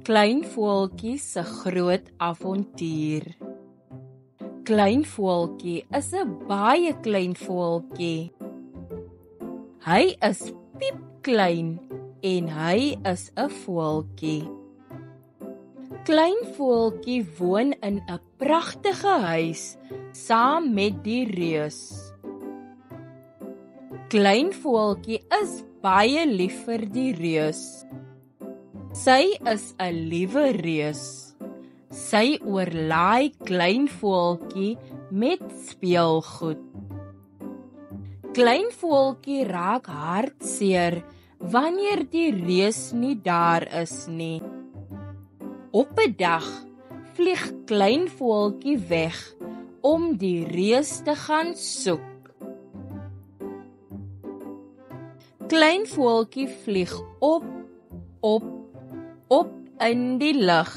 Klein voeltjie se groot avontuur. Klein voeltjie is 'n baie klein voeltjie. Hy is piepklein en hy is 'n voeltjie. Klein voeltjie woon in 'n pragtige huis saam met die reus. Klein voeltjie is baie lief vir die reus. Sy is 'n liewe reus. Sy oorlaai klein voeltjie met speelgoed. Klein voeltjie raak hartseer wanneer die reus nie daar is nie. Op 'n dag vlieg klein voeltjie weg om die reus te gaan soek. Klein voeltjie vlieg op in die lug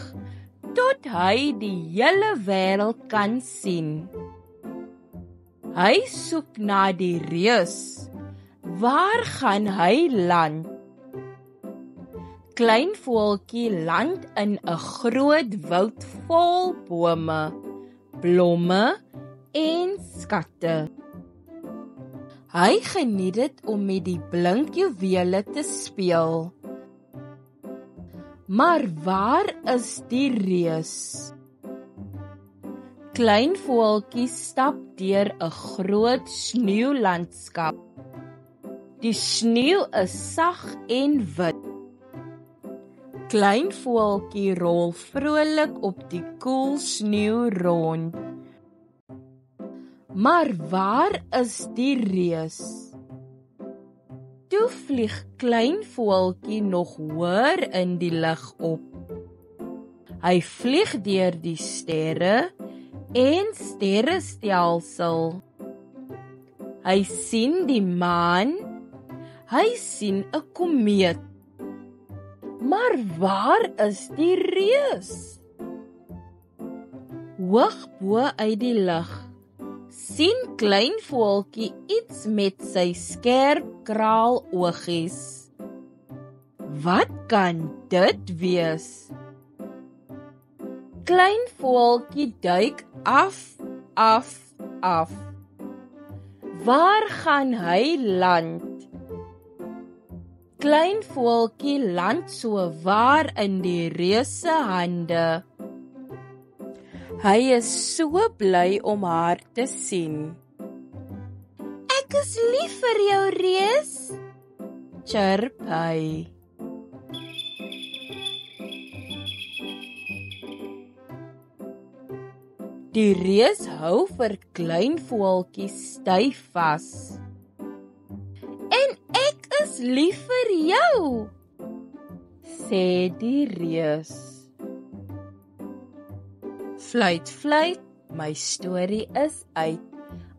tot hy die hele wêreld kan sien. Hy soek na die reus. Waar gaan hy land? Klein voeltjie land in 'n groot woud vol bome, blomme en skatte. Hy geniet dit om met die blink juwele te speel. Maar waar is die reus? Klein voeltjie stap deur 'n groot sneeulandskap. Die sneeu is sag en wit. Klein voeltjie rol vrolik op die koel sneeu rond. Maar waar is die reus? Toe vlieg klein voeltjie nog hoër in die lug op. Hy vlieg deur die sterre en sterrestelsel. Hy sien die maan. Hy sien 'n komeet. Maar waar is die reus? Hoog bo uit die lug sien klein voeltjie iets met sy skerp kraaloogies. Wat kan dit wees? Klein voeltjie duik af. Waar gaan hy land? Klein voeltjie land so waar in die reus se hande. Hy is so bly om haar te sien. Ek is lief vir jou, reus, chirp hy. Die reus hou vir klein voeltjie styf vas. En ek is lief vir jou, sê die reus. Fluit, fluit, my storie is uit.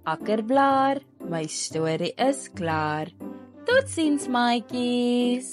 Akkerblaar, my storie is klaar. Totsiens, maatjies.